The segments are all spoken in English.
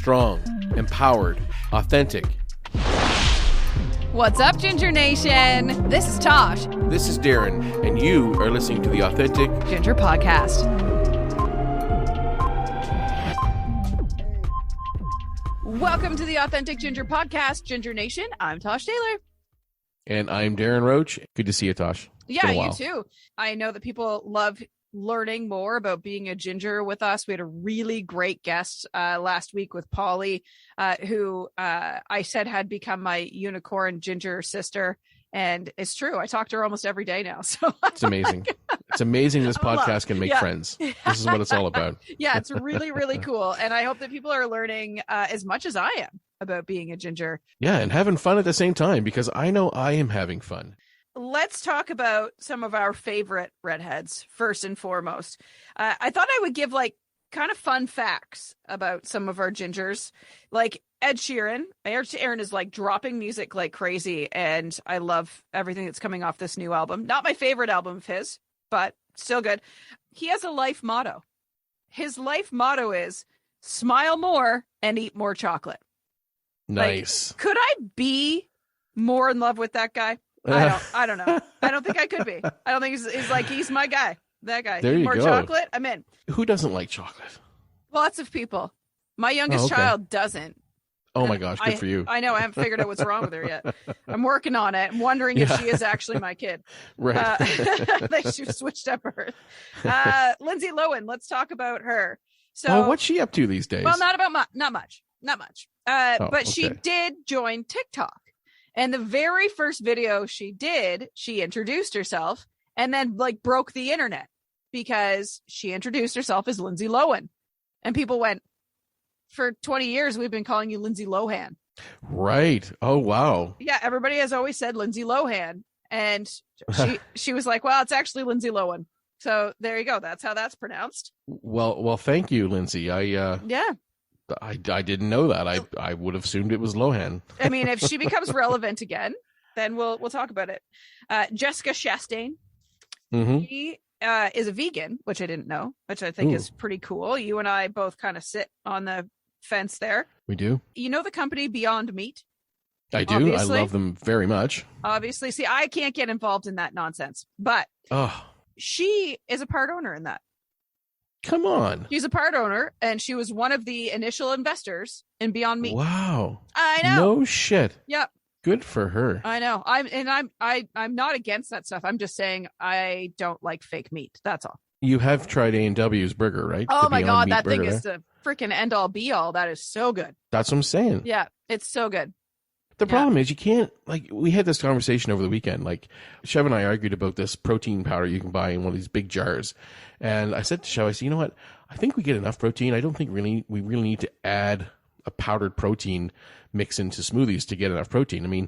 strong, empowered, authentic. What's up, Ginger Nation? This is Tosh. This is Darren, and you are listening to the Authentic Ginger Podcast. Welcome to the Authentic Ginger Podcast, Ginger Nation. I'm Tosh Taylor. And I'm Darren Roach. Good to see you, Tosh. Yeah, you too. I know that people love learning more about being a ginger with us. We had a really great guest last week with Polly, who I said had become my unicorn ginger sister. And it's true. I talk to her almost every day now. So it's amazing. It's amazing this podcast can make friends. This is what it's all about. Yeah, it's really, really cool. And I hope that people are learning as much as I am about being a ginger. Yeah, and having fun at the same time, because I know I am having fun. Let's talk about some of our favorite redheads first and foremost. I thought I would give kind of fun facts about some of our gingers, like Ed Sheeran. Ed Sheeran is dropping music like crazy, and I love everything that's coming off this new album. Not my favorite album of his, but still good. He has a life motto. His life motto is smile more and eat more chocolate. Nice. Could I be more in love with that guy? I don't know. I don't think I could be. I don't think he's my guy. That guy. There you more go. Chocolate, I'm in. Who doesn't like chocolate? Lots of people. My youngest child doesn't. Oh my gosh, good for you. I know. I haven't figured out what's wrong with her yet. I'm working on it. I'm wondering if she is actually my kid. Right. They switched up her. Lindsay Lohan. Let's talk about her. So, what's she up to these days? Well, not much. But she did join TikTok. And the very first video she did, she introduced herself and then broke the internet because she introduced herself as Lindsay Lohan. And people went, for 20 years, we've been calling you Lindsay Lohan. Right. Oh, wow. Yeah. Everybody has always said Lindsay Lohan. And she was like, well, it's actually Lindsay Lohan. So there you go. That's how that's pronounced. Well, thank you, Lindsay. I didn't know that. I would have assumed it was Lohan. I mean, if she becomes relevant again, then we'll talk about it. Jessica Chastain. Mm-hmm. She is a vegan, which I didn't know, which I think is pretty cool. You and I both kind of sit on the fence there. We do. You know the company Beyond Meat? I do. Obviously. I love them very much. Obviously. See, I can't get involved in that nonsense, but she is a part owner in that. Come on. She's a part owner, and she was one of the initial investors in Beyond Meat. Wow. I know. No shit. Yep. Good for her. I know. I'm not against that stuff. I'm just saying I don't like fake meat. That's all. You have tried A&W's burger, right? Oh my God, that thing is the freaking end all be all. That is so good. That's what I'm saying. Yeah, it's so good. The problem is you can't, we had this conversation over the weekend. Chev and I argued about this protein powder you can buy in one of these big jars. And I said to Chev, I said, you know what? I think we get enough protein. I don't think we really need to add a powdered protein mix into smoothies to get enough protein. I mean,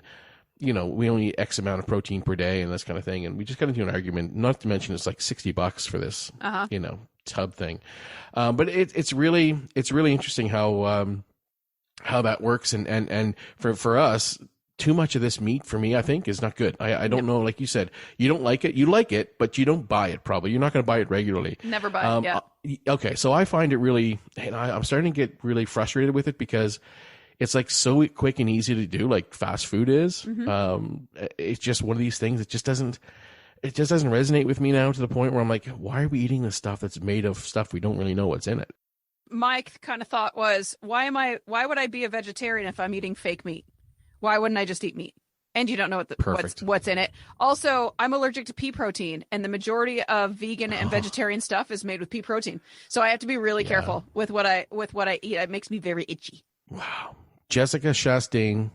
we only eat X amount of protein per day and this kind of thing. And we just got into an argument, not to mention it's $60 for this, tub thing. But it's really interesting how that works. And for us, too much of this meat for me, I think, is not good. I don't know. Like you said, you don't like it. You like it, but you don't buy it probably. You're not going to buy it regularly. Never buy it, yeah. Okay, so I find it really, and I'm starting to get really frustrated with it because it's so quick and easy to do, like fast food is. Mm-hmm. It's just one of these things that just doesn't resonate with me now to the point where I'm like, why are we eating this stuff that's made of stuff we don't really know what's in it? My kind of thought was, why would I be a vegetarian if I'm eating fake meat? Why wouldn't I just eat meat? And you don't know what's in it. Also, I'm allergic to pea protein, and the majority of vegan and vegetarian stuff is made with pea protein. So I have to be really careful with what I eat. It makes me very itchy. Wow. Jessica Chastain,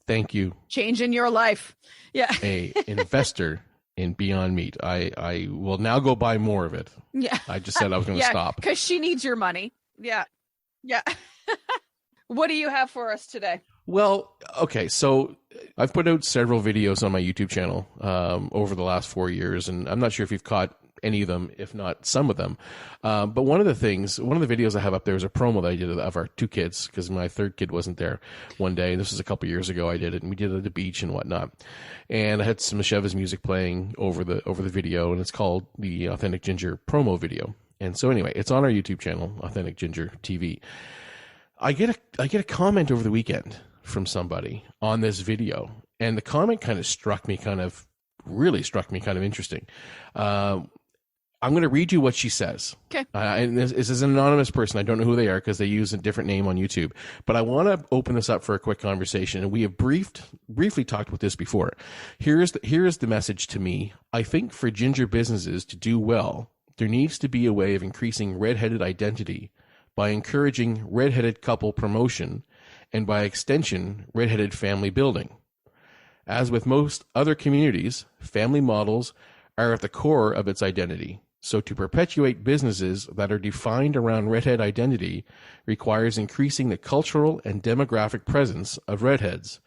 thank you. Changing your life. Yeah. A investor in Beyond Meat. I will now go buy more of it. Yeah. I just said I was going to stop. Because she needs your money. Yeah. Yeah. What do you have for us today? Well, okay, so I've put out several videos on my YouTube channel over the last 4 years, and I'm not sure if you've caught any of them, if not some of them. But one of the videos I have up there is a promo that I did of our two kids, because my third kid wasn't there one day. And this was a couple years ago I did it, and we did it at the beach and whatnot. And I had some of Cheva's music playing over the video, and it's called the Authentic Ginger promo video. And so anyway, it's on our YouTube channel, Authentic Ginger TV. I get a comment over the weekend from somebody on this video, and the comment kind of really struck me kind of interesting. I'm going to read you what she says. Okay. And this is an anonymous person. I don't know who they are because they use a different name on YouTube. But I want to open this up for a quick conversation. And we have briefly talked about this before. Here is the message to me. I think for ginger businesses to do well, there needs to be a way of increasing redheaded identity by encouraging redheaded couple promotion and by extension, redheaded family building. As with most other communities, family models are at the core of its identity. So to perpetuate businesses that are defined around redhead identity requires increasing the cultural and demographic presence of redheads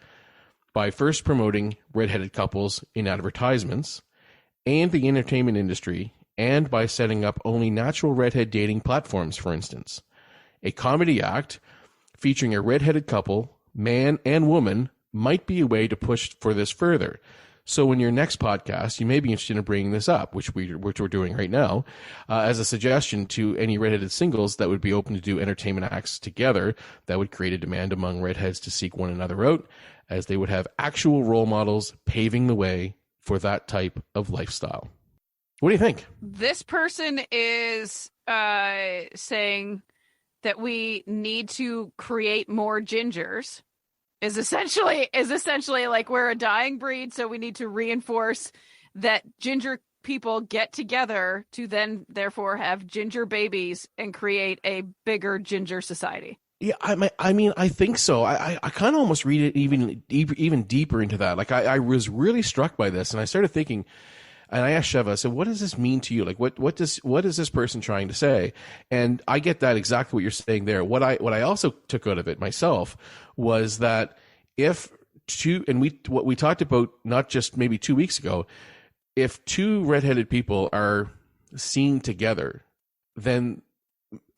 by first promoting redheaded couples in advertisements and the entertainment industry, and by setting up only natural redhead dating platforms, for instance. A comedy act featuring a redheaded couple, man and woman, might be a way to push for this further. So in your next podcast, you may be interested in bringing this up, which we're doing right now, as a suggestion to any redheaded singles that would be open to do entertainment acts together that would create a demand among redheads to seek one another out, as they would have actual role models paving the way for that type of lifestyle. What do you think? This person is saying that we need to create more gingers. Is essentially like we're a dying breed, so we need to reinforce that ginger people get together to then therefore have ginger babies and create a bigger ginger society. Yeah, I mean, I think so. I kind of almost read it even deeper into that. Like I was really struck by this, and I started thinking, and I asked Sheva, I said, what does this mean to you? Like, what is this person trying to say? And I get that exactly what you're saying there. What I also took out of it myself was that what we talked about not just maybe 2 weeks ago, if two redheaded people are seen together, then,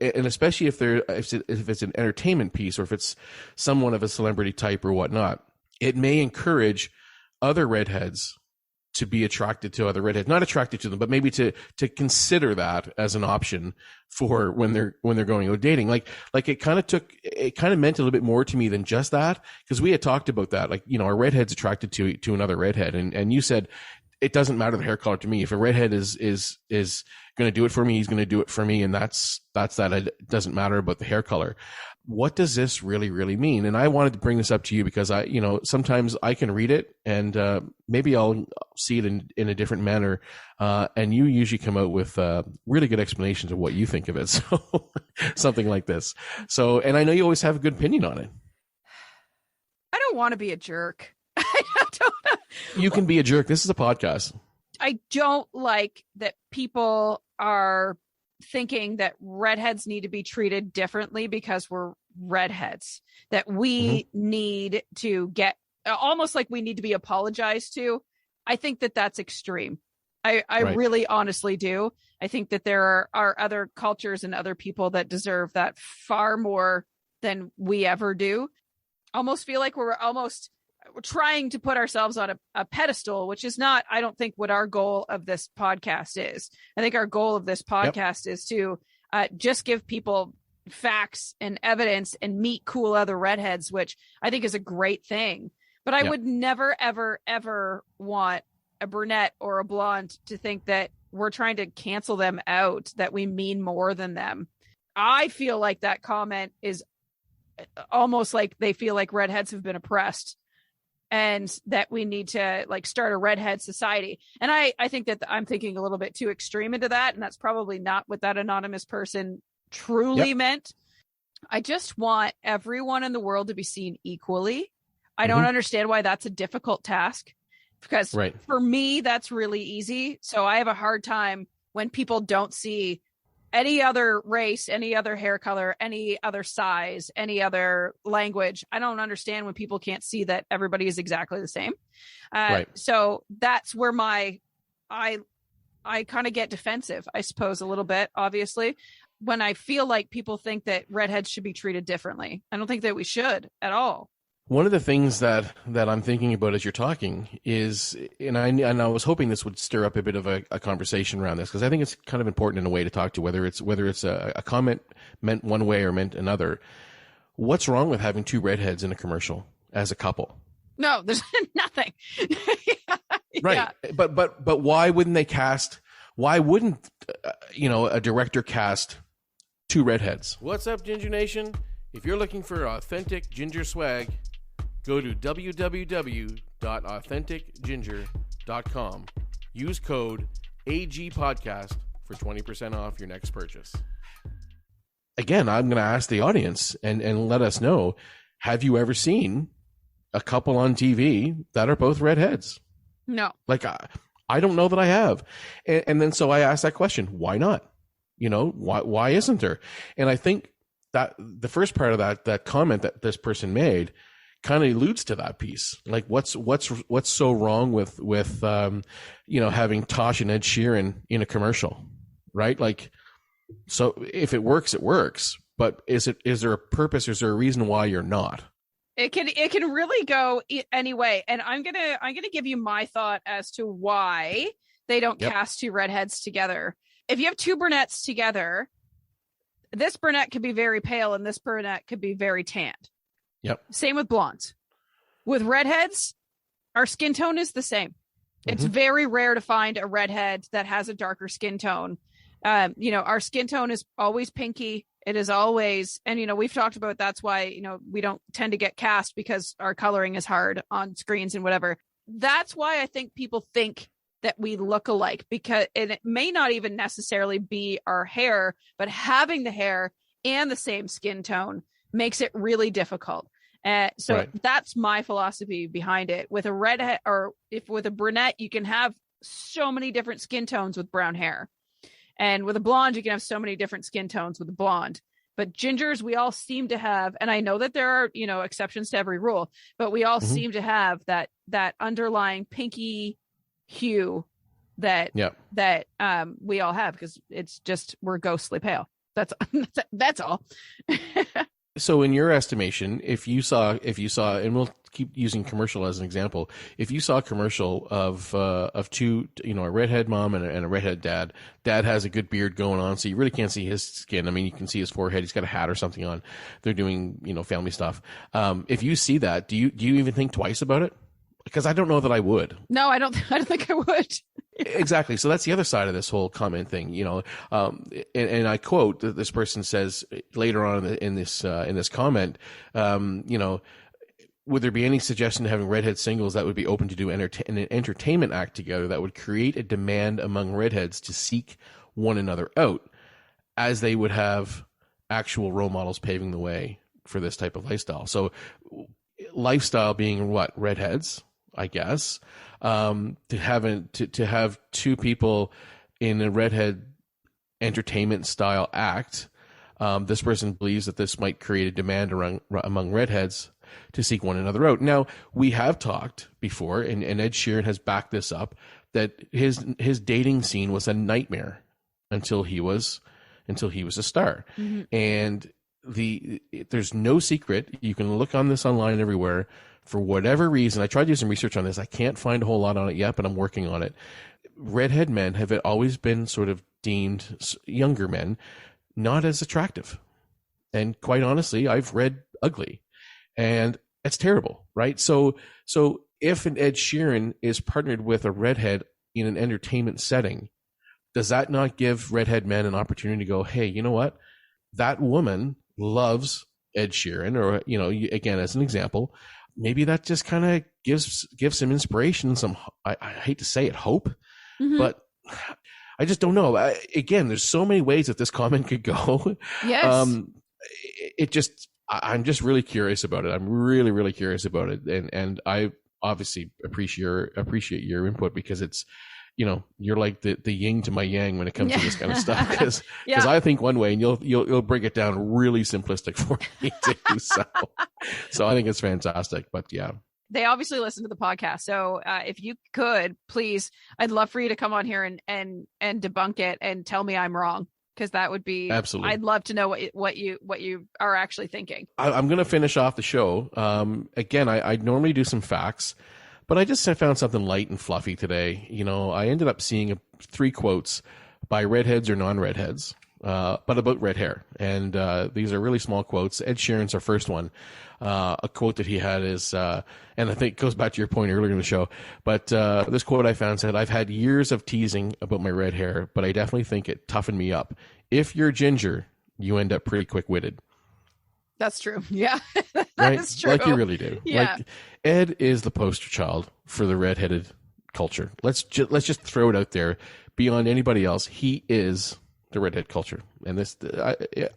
and especially if it's an entertainment piece or if it's someone of a celebrity type or whatnot, it may encourage other redheads to be attracted to other redheads, not attracted to them, but maybe to consider that as an option for when they're going out dating. Like it kind of meant a little bit more to me than just that, because we had talked about that. Like, you know, a redhead's attracted to another redhead, and you said it doesn't matter the hair color to me. If a redhead is going to do it for me, he's going to do it for me, and that's that. It doesn't matter about the hair color. What does this really, really mean? And I wanted to bring this up to you because sometimes I can read it and maybe I'll see it in a different manner. And you usually come out with really good explanations of what you think of it. So something like this. So, and I know you always have a good opinion on it. I don't want to be a jerk. You can be a jerk. This is a podcast. I don't like that people are thinking that redheads need to be treated differently because we're redheads, that we need to get almost like we need to be apologized to. I think that that's extreme. I Right. really honestly do. I think that there are other cultures and other people that deserve that far more than we ever do. Almost feel like we're trying to put ourselves on a pedestal, which is not, I don't think, what our goal of this podcast is. I think our goal of this podcast is to just give people facts and evidence and meet cool other redheads, which I think is a great thing. But I would never, ever, ever want a brunette or a blonde to think that we're trying to cancel them out, that we mean more than them. I feel like that comment is almost like they feel like redheads have been oppressed, and that we need to like start a redhead society. And I think that I'm thinking a little bit too extreme into that. And that's probably not what that anonymous person truly meant. I just want everyone in the world to be seen equally. I don't understand why that's a difficult task, because for me, that's really easy. So I have a hard time when people don't see any other race, any other hair color, any other size, any other language. I don't understand when people can't see that everybody is exactly the same. So that's where I kind of get defensive, I suppose, a little bit, obviously, when I feel like people think that redheads should be treated differently. I don't think that we should at all. One of the things that I'm thinking about as you're talking is, and I was hoping this would stir up a bit of a conversation around this, because I think it's kind of important in a way to talk to, whether it's a comment meant one way or meant another. what's wrong with having two redheads in a commercial as a couple? No, there's nothing. Right. Yeah. But why wouldn't they cast, why wouldn't, a director cast two redheads? What's up, Ginger Nation? If you're looking for authentic ginger swag, go to www.authenticginger.com. Use code AGPodcast for 20% off your next purchase. Again, I'm going to ask the audience and let us know, have you ever seen a couple on TV that are both redheads? No. Like, I don't know that I have. And then so I asked that question, why not? Why isn't there? And I think that the first part of that comment that this person made kind of alludes to that piece. Like, what's so wrong with having Tosh and Ed Sheeran in a commercial, right? Like, so if it works, it works. But is there a purpose? Is there a reason why you're not? It can really go any way. And I'm gonna give you my thought as to why they don't cast two redheads together. If you have two brunettes together, this brunette could be very pale and this brunette could be very tanned. Yep. Same with blondes. With redheads, our skin tone is the same. It's very rare to find a redhead that has a darker skin tone. Our skin tone is always pinky. It is always, and we've talked about that's why, we don't tend to get cast because our coloring is hard on screens and whatever. That's why I think people think that we look alike, because it may not even necessarily be our hair, but having the hair and the same skin tone makes it really difficult. That's my philosophy behind it. With a redhead, or if with a brunette, you can have so many different skin tones with brown hair. And with a blonde, you can have so many different skin tones with a blonde. But gingers, we all seem to have, and I know that there are, exceptions to every rule, but we all seem to have that underlying pinky hue that we all have, because it's just, we're ghostly pale. That's all. So in your estimation, if you saw, and we'll keep using commercial as an example, if you saw a commercial of two, a redhead mom and a redhead dad has a good beard going on, so you really can't see his skin. I mean, you can see his forehead. He's got a hat or something on. They're doing, family stuff. If you see that, do you even think twice about it? Because I don't know that I would. No, I don't think I would. Exactly. So that's the other side of this whole comment thing, and I quote, this person says later on in this comment, would there be any suggestion to having redhead singles that would be open to do an entertainment act together that would create a demand among redheads to seek one another out, as they would have actual role models paving the way for this type of lifestyle? So lifestyle being what? Redheads, I guess. To have two people in a redhead entertainment style act, this person believes that this might create a demand among redheads to seek one another out. Now, we have talked before, and Ed Sheeran has backed this up, that his dating scene was a nightmare until he was a star. Mm-hmm. And there's no secret. You can look on this online everywhere. For whatever reason, I tried to do some research on this. I can't find a whole lot on it yet, but I'm working on it. Redhead men have always been sort of deemed, younger men, not as attractive. And quite honestly, I've read ugly. And it's terrible, right? So if an Ed Sheeran is partnered with a redhead in an entertainment setting, does that not give redhead men an opportunity to go, hey, you know what? That woman loves Ed Sheeran, or, again, as an example, maybe that just kind of gives some inspiration, some, I hate to say it, hope, but I just don't know. Again, there's so many ways that this comment could go. Yes. I'm just really curious about it. I'm really, really curious about it. And I obviously appreciate your input, because it's, you're like the yin to my yang when it comes to this kind of stuff. Because I think one way, and you'll break it down really simplistic for me too. So I think it's fantastic. But yeah, they obviously listen to the podcast. So if you could, please, I'd love for you to come on here and debunk it and tell me I'm wrong, because that would be absolutely. I'd love to know what you are actually thinking. I'm going to finish off the show. Again, I normally do some facts, but I found something light and fluffy today. I ended up seeing 3 quotes by redheads or non-redheads. but about red hair. And these are really small quotes. Ed Sheeran's our first one. A quote that he had is, and I think it goes back to your point earlier in the show, but this quote I found said, "I've had years of teasing about my red hair, but I definitely think it toughened me up. If you're ginger, you end up pretty quick-witted." That's true. Yeah, that right? is true. Like you really do. Yeah. Like Ed is the poster child for the redheaded culture. Let's just throw it out there. Beyond anybody else, he is the redhead culture. And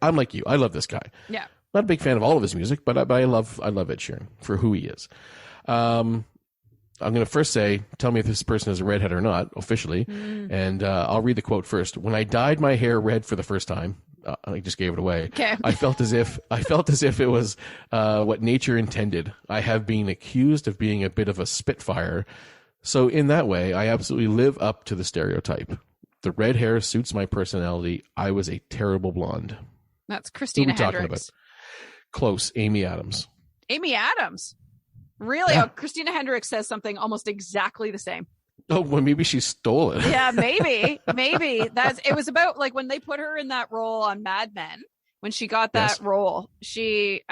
I'm like you. I love this guy. Yeah. Not a big fan of all of his music, but I love Ed Sheeran for who he is. I'm going to first say, tell me if this person is a redhead or not, officially. And I'll read the quote first. "When I dyed my hair red for the first time," I just gave it away. Okay. I felt as if it was what nature intended. "I have been accused of being a bit of a spitfire. So in that way, I absolutely live up to the stereotype. The red hair suits my personality. I was a terrible blonde." That's Christina Who are we talking Hendricks. about? Close. Amy Adams. Amy Adams. Really? Yeah. Oh, Christina Hendricks says something almost exactly the same. Oh, well, maybe she stole it. Yeah, maybe. It was about like when they put her in that role on Mad Men. When she got that role, she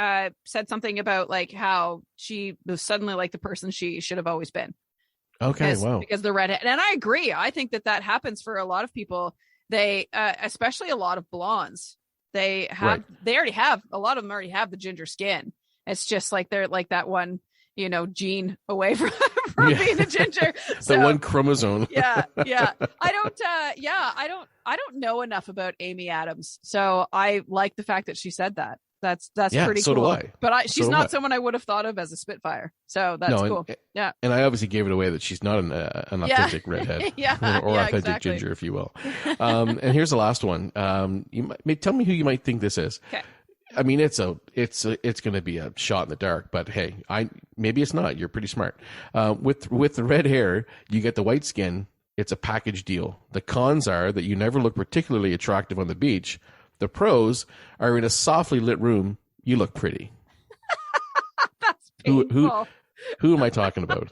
said something about like how she was suddenly like the person she should have always been. Okay, wow. Because the redhead, and I agree. I think that happens for a lot of people. They, especially a lot of blondes, they already have, a lot of them already have the ginger skin. It's just like they're like that one, gene away from being a ginger. The one chromosome. yeah. I don't know enough about Amy Adams, so I like the fact that she said that. That's pretty so cool. do I. But she's not someone I would have thought of as a spitfire. So that's cool. Yeah. And I obviously gave it away that she's not an authentic redhead. or authentic exactly. ginger, if you will. And here's the last one. Tell me who you might think this is. Okay. I mean, it's going to be a shot in the dark, but hey, maybe it's not. You're pretty smart. With the red hair, you get the white skin. It's a package deal. The cons are that you never look particularly attractive on the beach. The pros are in a softly lit room. You look pretty. That's painful. Who am I talking about?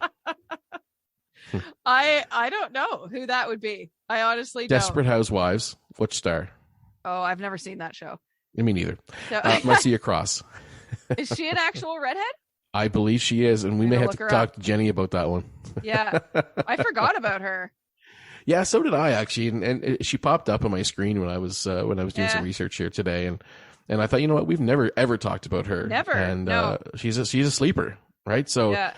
I don't know who that would be. I honestly don't. Desperate Housewives. Which star? Oh, I've never seen that show. Me neither. So, Marcia Cross. Is she an actual redhead? I believe she is, and we may have to talk to Jenny about that one. Yeah, I forgot about her. Yeah, so did I actually, and she popped up on my screen when I was doing some research here today, and I thought, you know what, we've never ever talked about her. Never. And no. she's a sleeper, right? So yeah.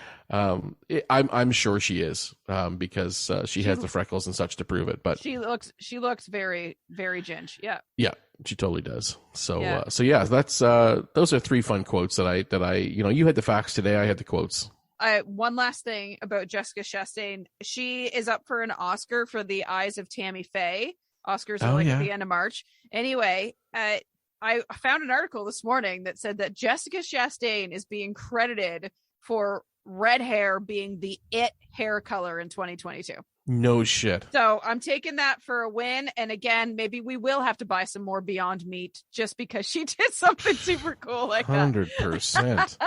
I'm sure she is, because she has the freckles and such to prove it. But she looks very, very ginge. Yeah. Yeah, she totally does. So that's those are three fun quotes that I you had the facts today, I had the quotes. One last thing about Jessica Chastain. She is up for an Oscar for The Eyes of Tammy Faye. Oscars are at the end of March. Anyway, I found an article this morning that said that Jessica Chastain is being credited for red hair being the it hair color in 2022. No shit. So I'm taking that for a win. And again, maybe we will have to buy some more Beyond Meat just because she did something super cool like 100%.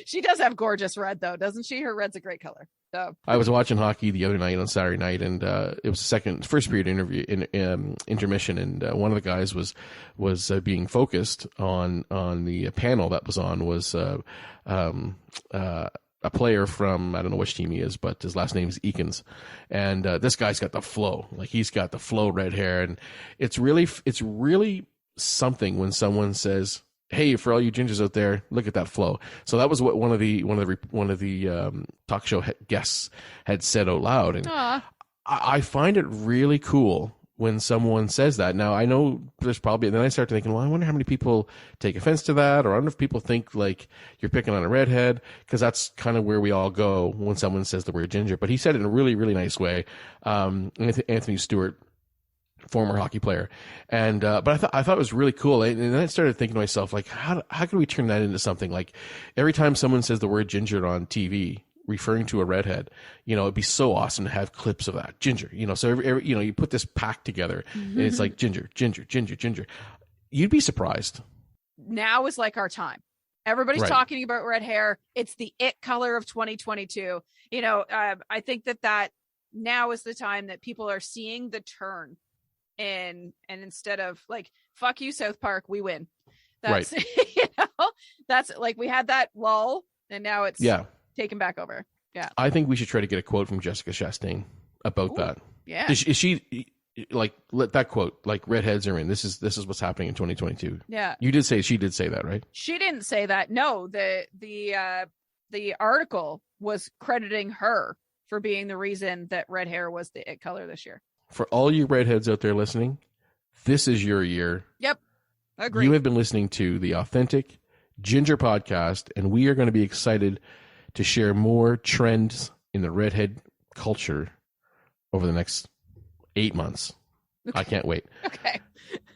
She does have gorgeous red though, doesn't she? Her red's a great color. So I was watching hockey the other night on Saturday night, and it was the first period intermission, and one of the guys was being focused on the panel that was on was a player from, I don't know which team he is, but his last name is Eakins. And this guy's got the flow. Like, he's got the flow red hair. And it's really something when someone says, "Hey, for all you gingers out there, look at that flow." So that was what one of the talk show guests had said out loud. And I find it really cool when someone says that. Now, I know there's probably, then I start thinking, well, I wonder how many people take offense to that, or I wonder if people think like you're picking on a redhead, because that's kind of where we all go when someone says the word ginger. But he said it in a really, really nice way. Anthony Stewart, former hockey player, and but I thought it was really cool. And then I started thinking to myself, like, how can we turn that into something? Like, every time someone says the word ginger on TV, referring to a redhead, it'd be so awesome to have clips of that ginger. So every you put this pack together, and it's like ginger. You'd be surprised. Now is like our time. Everybody's talking about red hair. It's the it color of 2022. I think that now is the time that people are seeing the turn and instead of like, fuck you, South Park, we win. That's Right. That's like, we had that lull and now it's taken back over. Yeah. I think we should try to get a quote from Jessica Chastain about that. Yeah. Is she like, let that quote, like, Redheads are in. This is what's happening in 2022. Yeah. She did say that, right? She didn't say that. No, the article was crediting her for being the reason that red hair was the it color this year. For all you redheads out there listening, this is your year. Yep. Agree. You have been listening to the Authentic Ginger Podcast, and we are going to be excited to share more trends in the redhead culture over the next 8 months. Okay. I can't wait. Okay.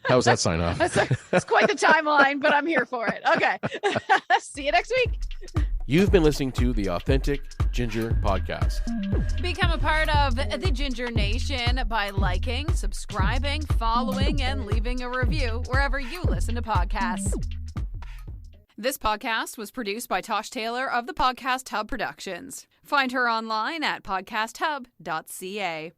How's that sign off? It's quite the timeline, but I'm here for it. Okay. See you next week. You've been listening to the Authentic Ginger Podcast. Become a part of the Ginger Nation by liking, subscribing, following, and leaving a review wherever you listen to podcasts. This podcast was produced by Tosh Taylor of the Podcast Hub Productions. Find her online at podcasthub.ca.